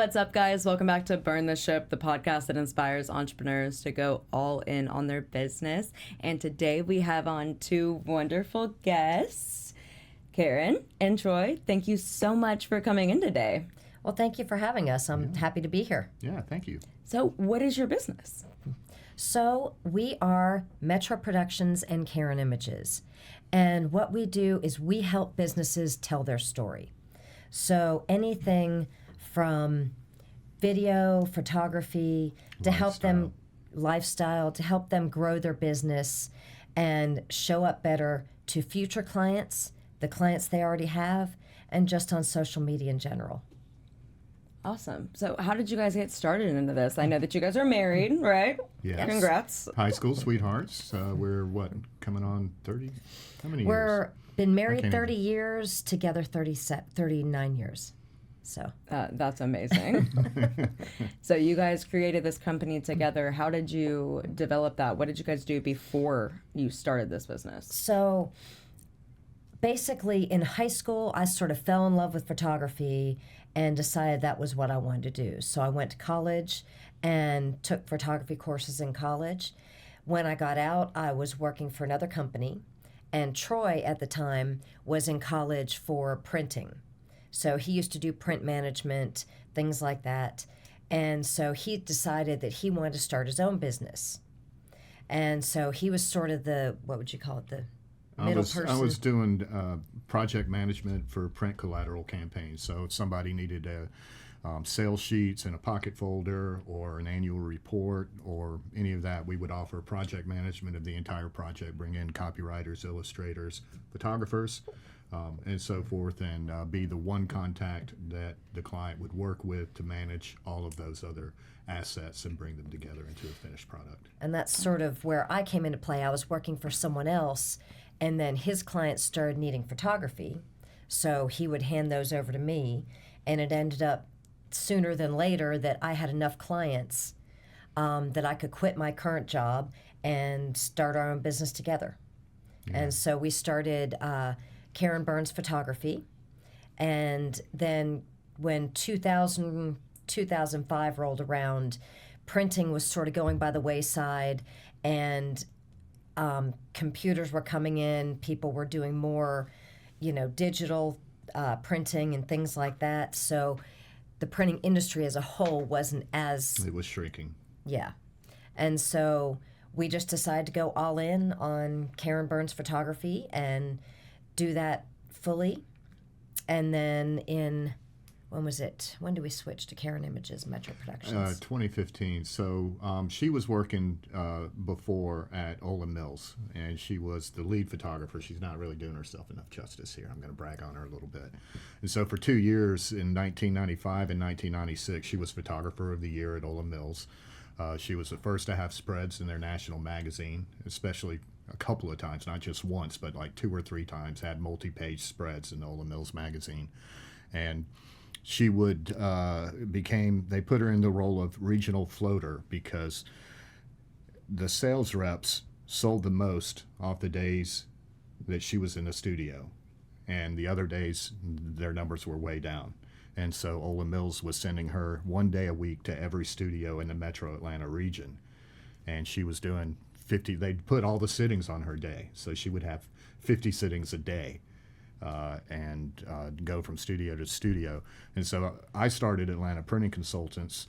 What's up, guys? Welcome back to Burn the Ship, the podcast that inspires entrepreneurs to go all in on their business. And today we have on two wonderful guests, Karen and Troy. Thank you so much for coming in today. Well, thank you for having us. I'm happy to be here. Yeah, thank you. So what is your business? So we are Metro Productions and Karen Images. And what we do is we help businesses tell their story. So anything from video, photography, to help them lifestyle, to help them grow their business and show up better to future clients, the clients they already have, and just on social media in general. Awesome. So how did you guys get started into this? I know that you guys are married, right? Yes. Congrats. High school sweethearts. We're coming on 30? How many years? We're been married 30 years, together 39 years. So that's amazing. So you guys created this company together. How did you develop that? What did you guys do before you started this business? So basically in high school, I sort of fell in love with photography and decided that was what I wanted to do. So I went to college and took photography courses in college. When I got out, I was working for another company, and Troy at the time was in college for printing. So he used to do print management, things like that. And so he decided that he wanted to start his own business. And so he was sort of the, what would you call it, the middle person. I was doing project management for print collateral campaigns. So if somebody needed sales sheets in a pocket folder or an annual report or any of that, we would offer project management of the entire project, bring in copywriters, illustrators, photographers, and so forth, and be the one contact that the client would work with to manage all of those other assets and bring them together into a finished product. And that's sort of where I came into play. I was working for someone else, and then his clients started needing photography, so he would hand those over to me, and it ended up sooner than later that I had enough clients that I could quit my current job and start our own business together. Yeah. And so we started Karen Burns Photography, and then when 2005 rolled around, printing was sort of going by the wayside, and computers were coming in. People were doing more, digital printing and things like that. So the printing industry as a whole wasn't as... It was shrinking. Yeah. And so we just decided to go all in on Karen Burns Photography and do that fully. And then when did we switch to Karen Images, Metro Productions? 2015. So she was working before at Olin Mills, and she was the lead photographer. She's not really doing herself enough justice here. I'm going to brag on her a little bit. And so for 2 years, in 1995 and 1996, she was Photographer of the Year at Olin Mills. She was the first to have spreads in their national magazine, especially a couple of times, not just once, but like 2 or 3 times, had multi-page spreads in Olin Mills magazine. And she would they put her in the role of regional floater because the sales reps sold the most off the days that she was in the studio, and the other days their numbers were way down. And so Olin Mills was sending her 1 day a week to every studio in the metro Atlanta region, and she was doing 50. They'd put all the sittings on her day, so she would have 50 sittings a day. And go from studio to studio. And so I started Atlanta Printing Consultants,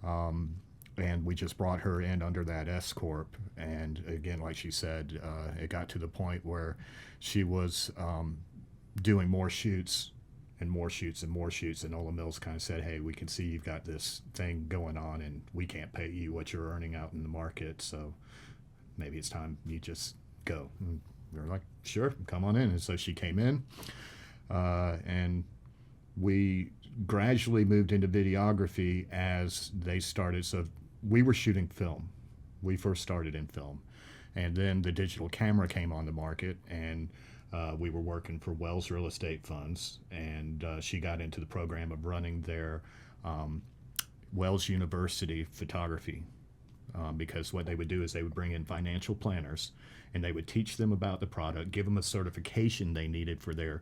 and we just brought her in under that S Corp. And again, like she said, it got to the point where she was doing more shoots and more shoots and more shoots. And Olin Mills kind of said, hey, we can see you've got this thing going on, and we can't pay you what you're earning out in the market. So maybe it's time you just go. And we were like, sure, come on in. And so she came in, and we gradually moved into videography as they started. So we were shooting film. We first started in film. And then the digital camera came on the market, and we were working for Wells Real Estate Funds. And she got into the program of running their Wells University photography. Because what they would do is they would bring in financial planners, and they would teach them about the product, give them a certification they needed for their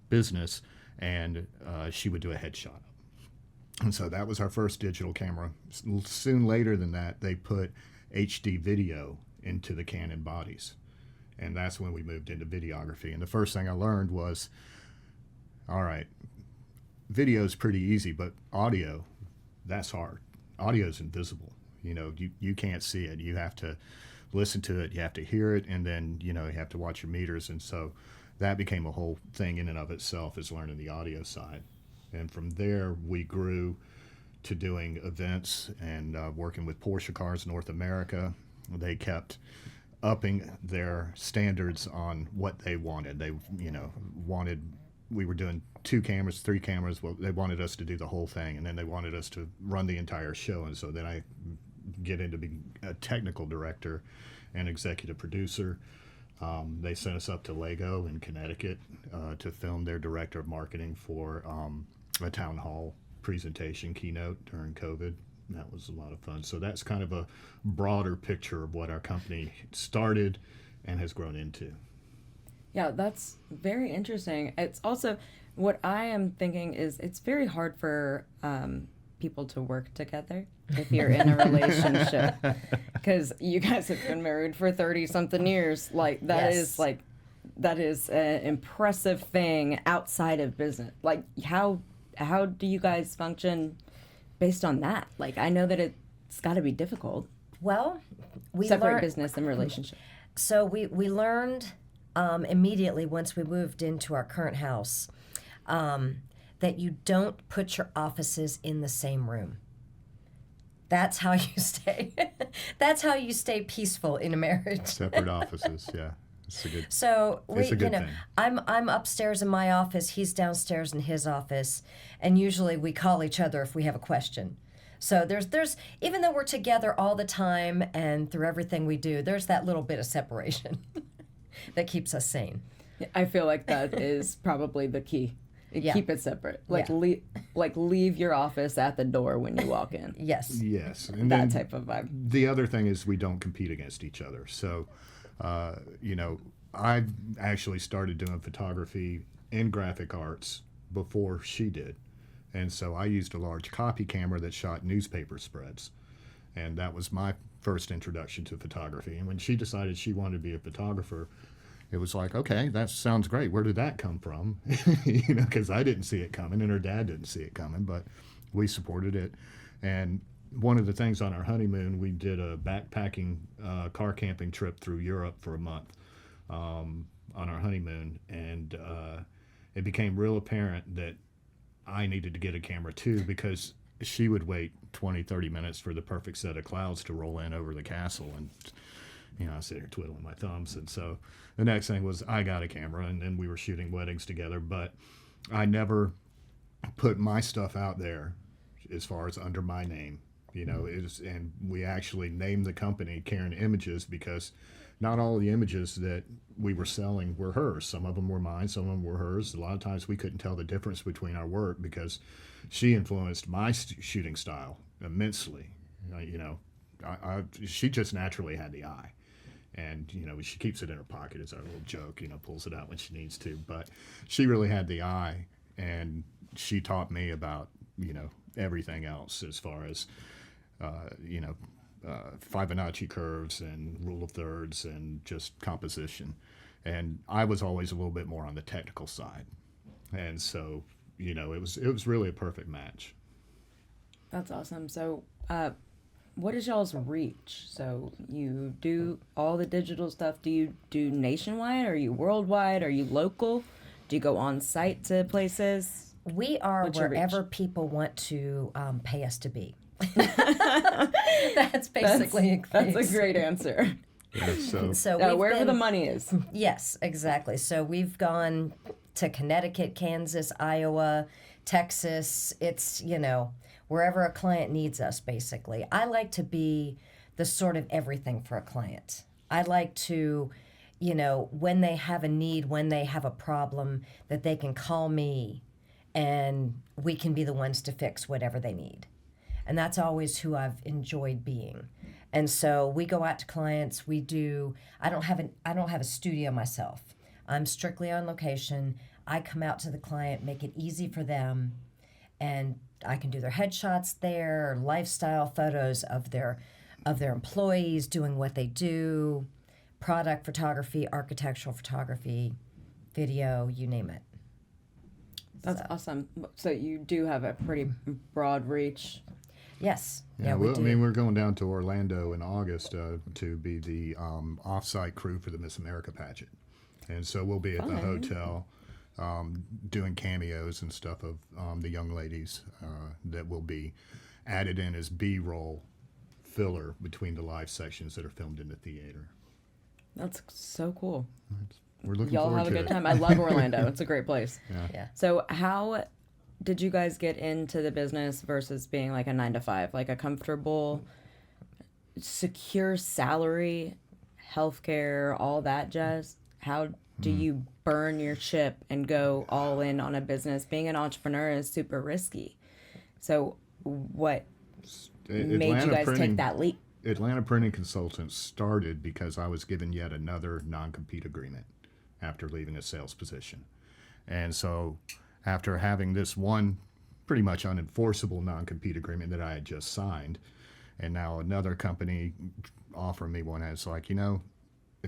business, and she would do a headshot. And so that was our first digital camera. Soon later than that, they put HD video into the Canon bodies. And that's when we moved into videography. And the first thing I learned was, all right, video is pretty easy, but audio, that's hard. Audio is invisible. You can't see it. You have to listen to it, you have to hear it, and then, you have to watch your meters. And so that became a whole thing in and of itself, is learning the audio side. And from there, we grew to doing events and working with Porsche Cars North America. They kept upping their standards on what they wanted. They, wanted, we were doing 2 cameras, 3 cameras. Well, they wanted us to do the whole thing, and then they wanted us to run the entire show. And so then I get into being a technical director and executive producer. They sent us up to Lego in Connecticut to film their director of marketing for a town hall presentation keynote during COVID. That was a lot of fun. So that's kind of a broader picture of what our company started and has grown into. Yeah, that's very interesting. It's also, what I am thinking is, it's very hard for people to work together if you're in a relationship, because you guys have been married for 30-something years. Like, that Yes. is an impressive thing outside of business. Like, how do you guys function based on that? Like, I know that it's got to be difficult. Well, we Separate learned. business and relationship. So we learned immediately once we moved into our current house that you don't put your offices in the same room. That's how you stay. That's how you stay peaceful in a marriage. Separate offices, yeah. It's a good. So It's a good thing. I'm upstairs in my office, he's downstairs in his office, and usually we call each other if we have a question. So there's even though we're together all the time and through everything we do, there's that little bit of separation that keeps us sane. I feel like that is probably the key. Yeah. Keep it separate. Like, Yeah. leave your office at the door when you walk in. Yes. Yes. And That then type of vibe. the other thing is we don't compete against each other. So, I actually started doing photography in graphic arts before she did. And so I used a large copy camera that shot newspaper spreads. And that was my first introduction to photography. And when she decided she wanted to be a photographer, it was like, okay, that sounds great. Where did that come from? Because I didn't see it coming and her dad didn't see it coming, but we supported it. And one of the things on our honeymoon, we did a backpacking car camping trip through Europe for a month on our honeymoon. And it became real apparent that I needed to get a camera too, because she would wait 20, 30 minutes for the perfect set of clouds to roll in over the castle. And I sit here twiddling my thumbs. And so the next thing was I got a camera, and then we were shooting weddings together. But I never put my stuff out there as far as under my name. And we actually named the company Karen Images because not all of the images that we were selling were hers. Some of them were mine, some of them were hers. A lot of times we couldn't tell the difference between our work because she influenced my shooting style immensely. She just naturally had the eye. And, she keeps it in her pocket as our little joke, pulls it out when she needs to. But she really had the eye, and she taught me about, everything else as far as, Fibonacci curves and rule of thirds and just composition. And I was always a little bit more on the technical side. And so, it was really a perfect match. That's awesome. So, what is y'all's reach? So you do all the digital stuff. Do you do nationwide? Are you worldwide? Are you local? Do you go on site to places? We are What's your wherever reach? people want to pay us to be. That's basically That's a great answer. Yeah, so So Yeah, we've wherever been- the money is. Yes, exactly. So we've gone to Connecticut, Kansas, Iowa, Texas. It's, wherever a client needs us, basically. I like to be the sort of everything for a client. I like to, when they have a need, when they have a problem, that they can call me and we can be the ones to fix whatever they need. And that's always who I've enjoyed being. And so we go out to clients. I don't have a studio myself. I'm strictly on location. I come out to the client, make it easy for them, and I can do their headshots there, lifestyle photos of their employees doing what they do, product photography, architectural photography, video, you name it. That's awesome. So you do have a pretty broad reach. Yes. Yeah, we well, do. I mean, we're going down to Orlando in August to be the off-site crew for the Miss America pageant. And so we'll be at the hotel doing cameos and stuff of the young ladies that will be added in as B-roll filler between the live sections that are filmed in the theater. That's so cool. We're looking Y'all forward have a to good it. time. I love Orlando. It's a great place. Yeah. So how did you guys get into the business versus being like a 9-to-5, like a comfortable, secure salary, healthcare, all that jazz? How do you burn your ship and go all in on a business? Being an entrepreneur is super risky. So what made you guys take that leap? Atlanta Printing Consultants started because I was given yet another non-compete agreement after leaving a sales position. And so after having this one pretty much unenforceable non-compete agreement that I had just signed, and now another company offering me one, it's like, if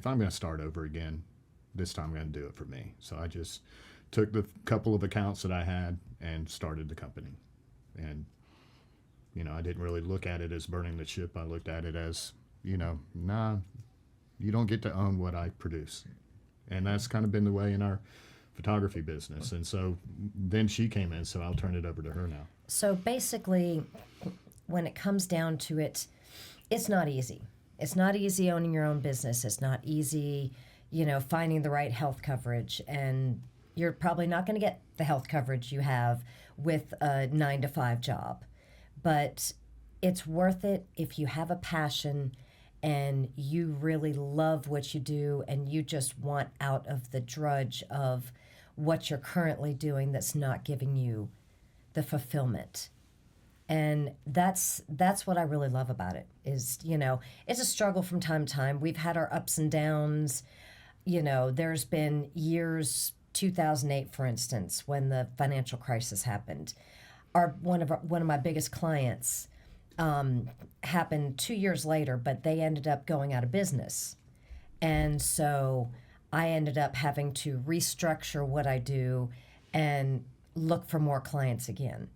I'm going to start over again, this time I'm going to do it for me. So I just took the couple of accounts that I had and started the company. And I didn't really look at it as burning the ship. I looked at it as, nah, you don't get to own what I produce. And that's kind of been the way in our photography business. And so then she came in, so I'll turn it over to her now. So basically, when it comes down to it, it's not easy. It's not easy owning your own business. It's not easy, finding the right health coverage. And you're probably not going to get the health coverage you have with a 9-to-5 job. But it's worth it if you have a passion and you really love what you do and you just want out of the drudge of what you're currently doing that's not giving you the fulfillment. And that's what I really love about it is, it's a struggle from time to time. We've had our ups and downs. There's been years, 2008, for instance, when the financial crisis happened. One of my biggest clients happened 2 years later, but they ended up going out of business. And so I ended up having to restructure what I do and look for more clients again.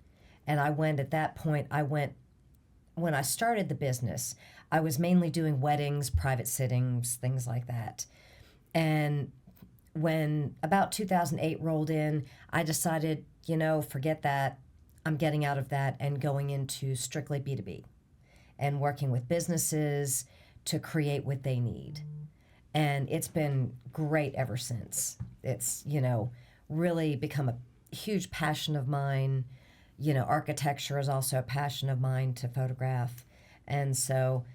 And at that point, when I started the business, I was mainly doing weddings, private sittings, things like that. And when about 2008 rolled in, I decided, forget that. I'm getting out of that and going into strictly B2B and working with businesses to create what they need. And it's been great ever since. It's, really become a huge passion of mine. Architecture is also a passion of mine to photograph. And so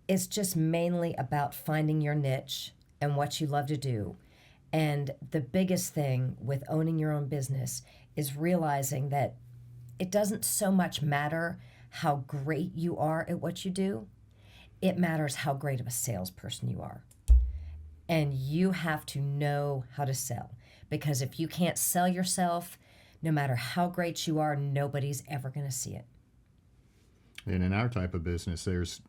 it's just mainly about finding your niche and what you love to do. And the biggest thing with owning your own business is realizing that it doesn't so much matter how great you are at what you do. It matters how great of a salesperson you are. And you have to know how to sell. Because if you can't sell yourself, no matter how great you are, nobody's ever going to see it. And in our type of business, there's,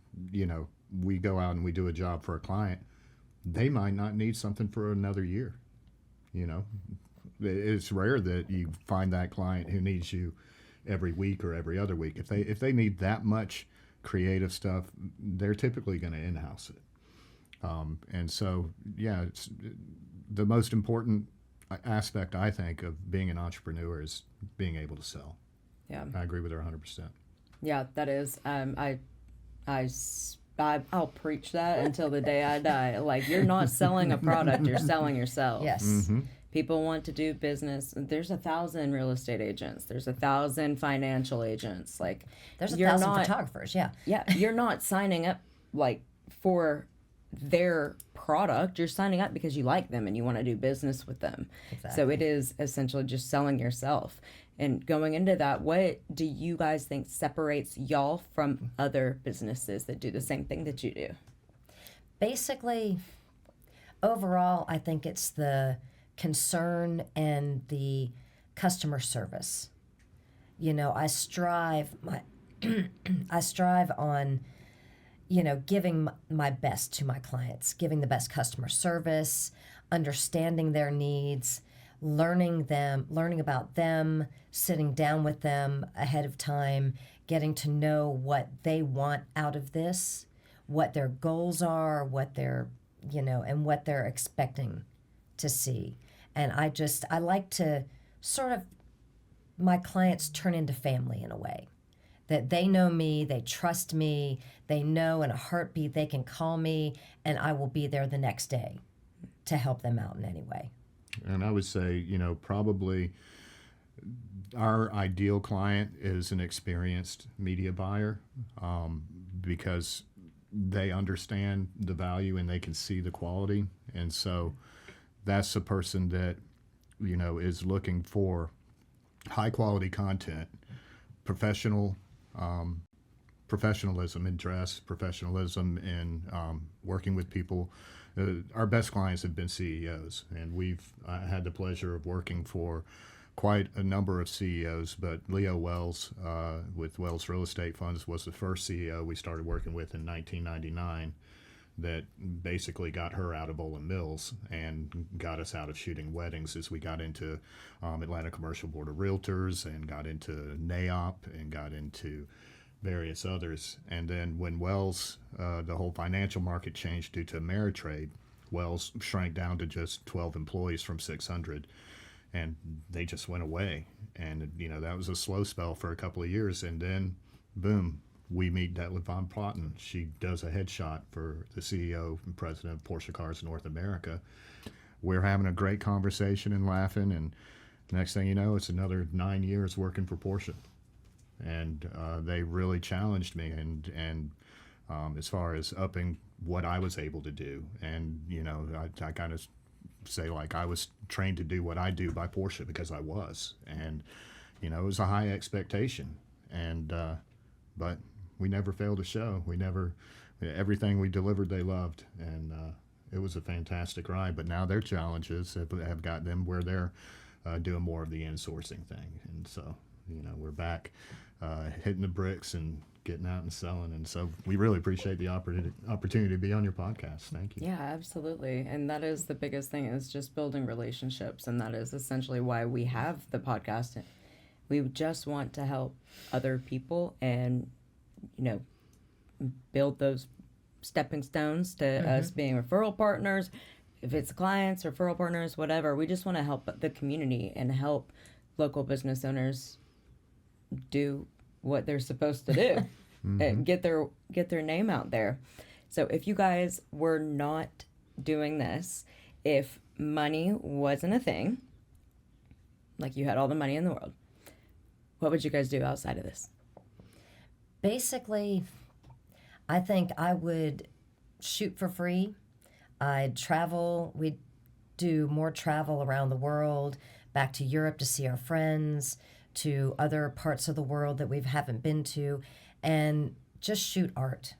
we go out and we do a job for a client. They might not need something for another year. It's rare that you find that client who needs you every week or every other week. If they need that much creative stuff, they're typically going to in-house it. And so, it's the most important aspect, I think, of being an entrepreneur is being able to sell. Yeah. I agree with her 100%. Yeah, that is. I'll preach that until the day I die. Like, you're not selling a product, you're selling yourself. Yes. Mm-hmm. People want to do business. There's 1,000 real estate agents. There's 1,000 financial agents. Like, There's 1,000 photographers, yeah. Yeah, you're not signing up, like, for their product. You're signing up because you like them and you want to do business with them. Exactly. So it is essentially just selling yourself. And going into that, what do you guys think separates y'all from other businesses that do the same thing that you do? Basically, overall, I think it's the concern and the customer service. I strive I strive on, giving my best to my clients, giving the best customer service, understanding their needs, learning about them, sitting down with them ahead of time, getting to know what they want out of this, what their goals are, and what they're expecting to see. And I like to sort of, my clients turn into family in a way that they know me, they trust me, they know in a heartbeat they can call me and I will be there the next day to help them out in any way. And I would say, probably our ideal client is an experienced media buyer, because they understand the value and they can see the quality. And so that's a person that, is looking for high quality content, professional professionalism in dress, professionalism in working with people. Our best clients have been CEOs, and we've had the pleasure of working for quite a number of CEOs, but Leo Wells with Wells Real Estate Funds was the first CEO we started working with in 1999 that basically got her out of Olin Mills and got us out of shooting weddings as we got into Atlanta Commercial Board of Realtors and got into NAOP and got into various others. And then when Wells, the whole financial market changed due to Ameritrade, Wells shrank down to just 12 employees from 600, and they just went away. And, that was a slow spell for a couple of years. And then, boom, we meet Detlef von Platen. She does a headshot for the CEO and president of Porsche Cars North America. We're having a great conversation and laughing, and next thing you know, it's another 9 years working for Porsche. And they really challenged me, and as far as upping what I was able to do. And, I kind of say, like, I was trained to do what I do by Porsche because I was. And, it was a high expectation. And, but we never failed to show. Everything we delivered, they loved. And it was a fantastic ride. But now their challenges have got them where they're doing more of the insourcing thing. And so, we're back hitting the bricks and getting out and selling. And so we really appreciate the opportunity to be on your podcast. Thank you. Yeah, absolutely. And that is the biggest thing, is just building relationships. And that is essentially why we have the podcast. We just want to help other people and, build those stepping stones to us being referral partners. If it's clients, referral partners, whatever, we just want to help the community and help local business owners do what they're supposed to do and get their name out there. So if you guys were not doing this, if money wasn't a thing, like you had all the money in the world, what would you guys do outside of this? Basically, I think I would shoot for free. I'd travel. We'd do more travel around the world, back to Europe to see our friends, to other parts of the world that we haven't been to, and just shoot art.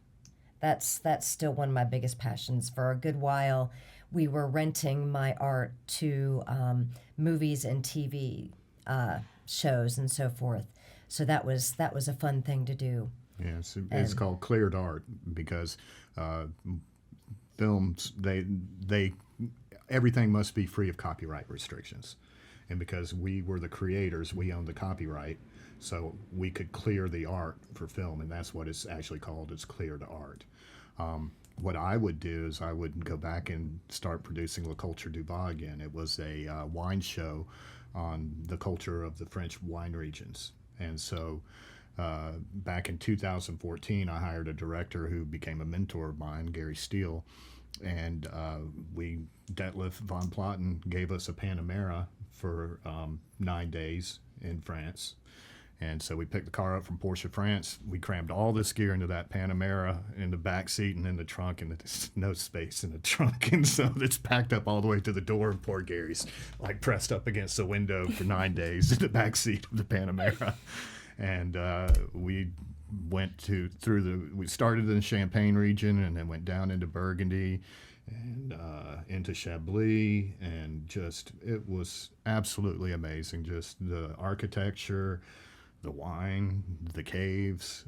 That's still one of my biggest passions. For a good while, we were renting my art to movies and TV shows and so forth. So that was a fun thing to do. Yeah, it's called cleared art because films, they everything must be free of copyright restrictions. And because we were the creators, we owned the copyright, so we could clear the art for film, and that's what it's actually called. It's cleared art. What I would do is I would go back and start producing La Culture du Bas again. It was a wine show on the culture of the French wine regions. And so back in 2014, I hired a director who became a mentor of mine, Gary Steele, and Detlef von Platen gave us a Panamera for 9 days in France. And so we picked the car up from Porsche France. We crammed all this gear into that Panamera in the back seat and in the trunk, and there's no space in the trunk. And so it's packed up all the way to the door, and poor Gary's like pressed up against the window for 9 days in the back seat of the Panamera. And we we started in the Champagne region and then went down into Burgundy and into Chablis, and just, it was absolutely amazing. Just the architecture, the wine, the caves.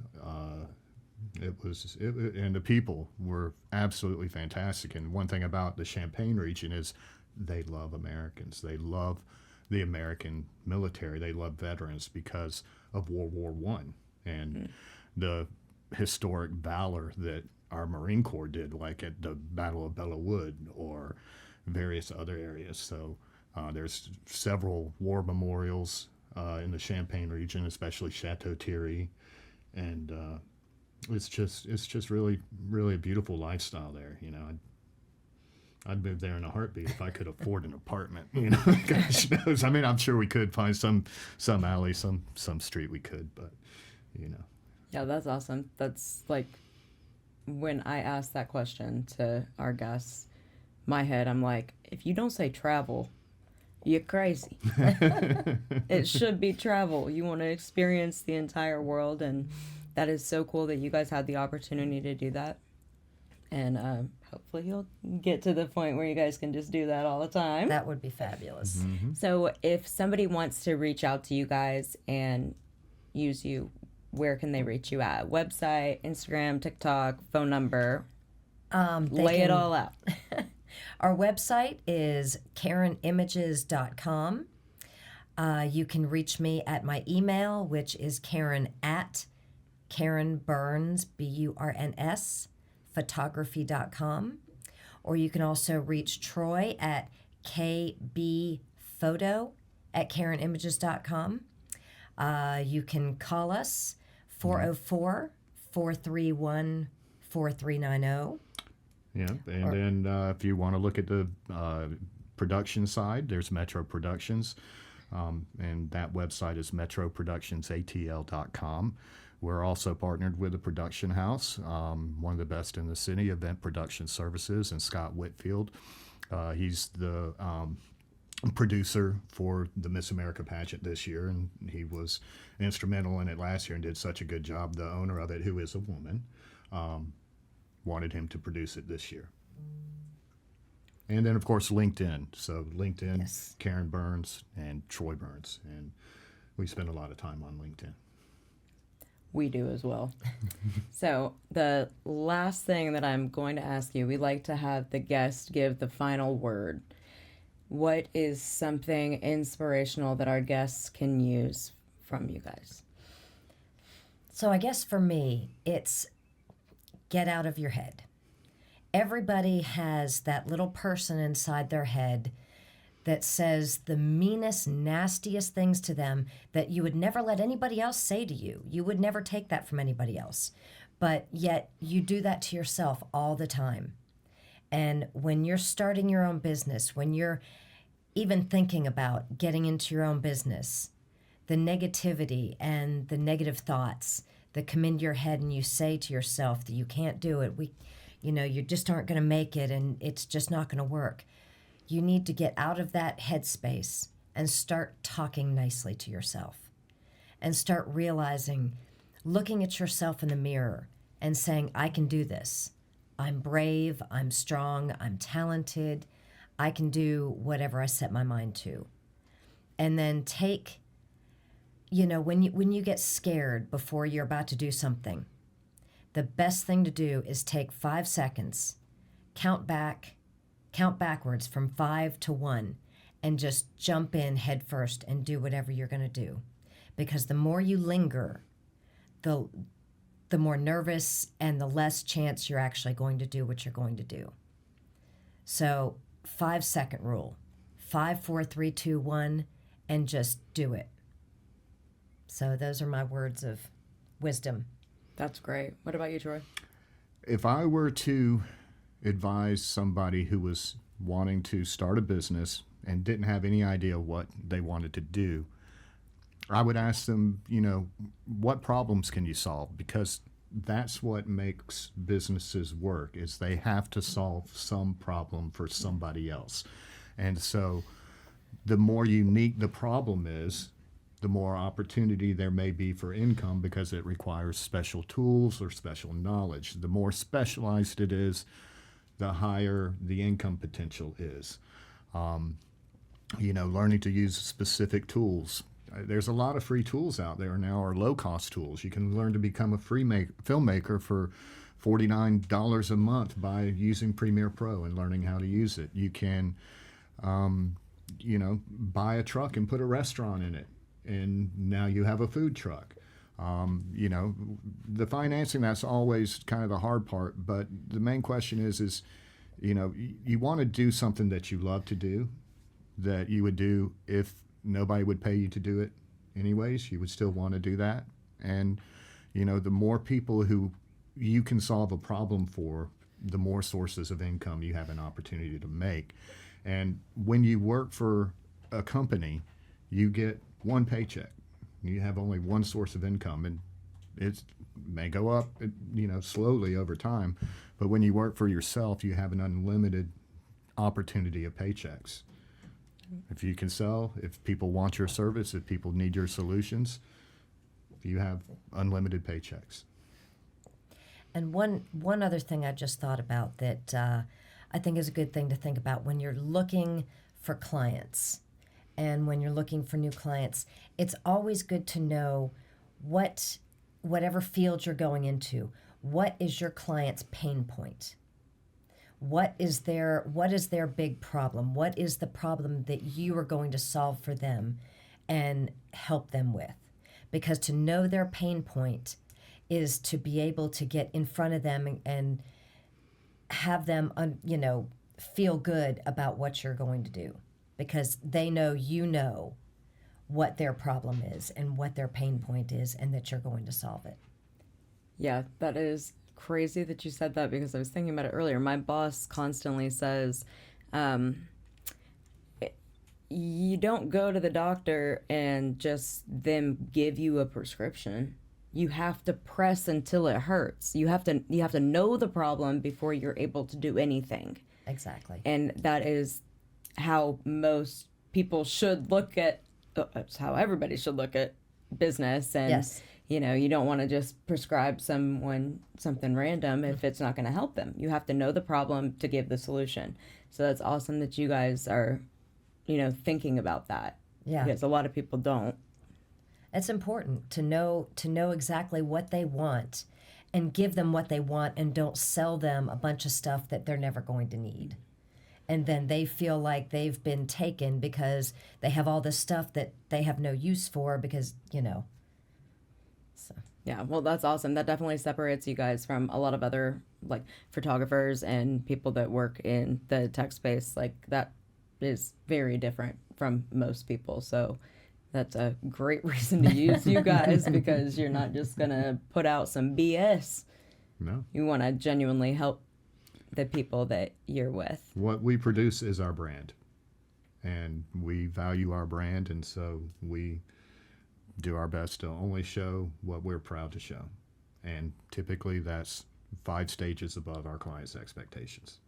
And the people were absolutely fantastic. And one thing about the Champagne region is they love Americans. They love the American military. They love veterans because of World War One and the historic valor that our Marine Corps did, like at the Battle of Belleau Wood or various other areas. So there's several war memorials in the Champagne region, especially Chateau Thierry, and it's just really a beautiful lifestyle there. You know, I'd move there in a heartbeat if I could afford an apartment. You know, gosh knows. I mean, I'm sure we could find some alley, some street we could, but you know. Yeah, that's awesome. That's like when I asked that question to our guests, my head, I'm like, if you don't say travel, you're crazy. It should be travel. You want to experience the entire world, and that is so cool that you guys had the opportunity to do that. And hopefully you'll get to the point where you guys can just do that all the time. That would be fabulous. Mm-hmm. So if somebody wants to reach out to you guys and use you, where can they reach you at? Website, Instagram, TikTok, phone number? Lay it all out. Our website is KarenImages.com. You can reach me at my email, which is Karen@KarenBurns, BURNS, photography.com. Or you can also reach Troy at kbphoto@KarenImages.com. You can call us 404-431-4390. Yeah, and then if you want to look at the production side, there's Metro Productions, and that website is metroproductionsatl.com. We're also partnered with a production house, one of the best in the city, Event Production Services, and Scott Whitfield. He's the producer for the Miss America pageant this year, and he was instrumental in it last year and did such a good job. The owner of it, who is a woman, wanted him to produce it this year. And then, of course, LinkedIn. So LinkedIn, Yes. Karen Burns and Troy Burns. And we spend a lot of time on LinkedIn. We do as well. So the last thing that I'm going to ask you, we like to have the guest give the final word. What is something inspirational that our guests can use from you guys? So I guess for me, it's get out of your head. Everybody has that little person inside their head that says the meanest, nastiest things to them that you would never let anybody else say to you. You would never take that from anybody else. But yet you do that to yourself all the time. And when you're starting your own business, when you're even thinking about getting into your own business, the negativity and the negative thoughts that come into your head and you say to yourself that you can't do it, you just aren't going to make it and it's just not going to work. You need to get out of that headspace and start talking nicely to yourself and start realizing, looking at yourself in the mirror and saying, I can do this. I'm brave, I'm strong, I'm talented, I can do whatever I set my mind to. And then take, when you get scared before you're about to do something, the best thing to do is take 5 seconds, count backwards from 5 to 1, and just jump in head first and do whatever you're going to do. Because the more you linger, the more nervous and the less chance you're actually going to do what you're going to do. So 5-second rule, 5, 4, 3, 2, 1, and just do it. So those are my words of wisdom. That's great. What about you, Troy? If I were to advise somebody who was wanting to start a business and didn't have any idea what they wanted to do, I would ask them, what problems can you solve? Because that's what makes businesses work, is they have to solve some problem for somebody else. And so the more unique the problem is, the more opportunity there may be for income, because it requires special tools or special knowledge. The more specialized it is, the higher the income potential is. Learning to use specific tools, there's a lot of free tools out there now, or low-cost tools. You can learn to become a filmmaker for $49 a month by using Premiere Pro and learning how to use it. You can, buy a truck and put a restaurant in it, and now you have a food truck. The financing, that's always kind of the hard part, but the main question is you want to do something that you love to do, that you would do if nobody would pay you to do it anyways. You would still want to do that. And, the more people who you can solve a problem for, the more sources of income you have an opportunity to make. And when you work for a company, you get one paycheck. You have only one source of income, and it may go up, slowly over time. But when you work for yourself, you have an unlimited opportunity of paychecks. If you can sell, if people want your service, if people need your solutions, you have unlimited paychecks. And one other thing I just thought about that I think is a good thing to think about when you're looking for clients and when you're looking for new clients, it's always good to know whatever field you're going into, what is your client's pain point? What is their big problem? What is the problem that you are going to solve for them and help them with? Because to know their pain point is to be able to get in front of them and have them, feel good about what you're going to do, because they know you know what their problem is and what their pain point is, and that you're going to solve it. Yeah, that is crazy that you said that, because I was thinking about it earlier. My boss constantly says, you don't go to the doctor and just them give you a prescription. You have to press until it hurts. You have to know the problem before you're able to do anything. Exactly. And that is how most people should look at, it's how everybody should look at business. And, yes. You don't want to just prescribe someone something random if it's not going to help them. You have to know the problem to give the solution. So that's awesome that you guys are, thinking about that. Yeah. Because a lot of people don't. It's important to know exactly what they want and give them what they want, and don't sell them a bunch of stuff that they're never going to need. And then they feel like they've been taken because they have all this stuff that they have no use for, because, So. Yeah, well, that's awesome. That definitely separates you guys from a lot of other photographers and people that work in the tech space. That is very different from most people. So that's a great reason to use you guys, because you're not just going to put out some BS. No. You want to genuinely help the people that you're with. What we produce is our brand, and we value our brand, and so we do our best to only show what we're proud to show. And typically that's 5 stages above our clients' expectations.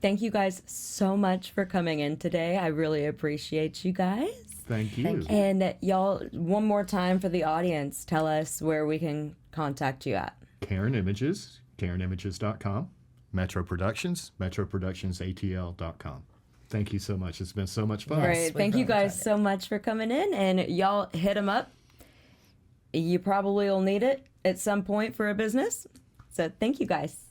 Thank you guys so much for coming in today. I really appreciate you guys. Thank you. Thank you. And y'all, one more time for the audience, tell us where we can contact you at. Karen Images, KarenImages.com. Metro Productions, MetroProductionsATL.com. Thank you so much. It's been so much fun. Yes. Great. we Thank you really guys enjoyed it. so much for coming in. And y'all hit them up. You probably will need it at some point for a business. So thank you guys.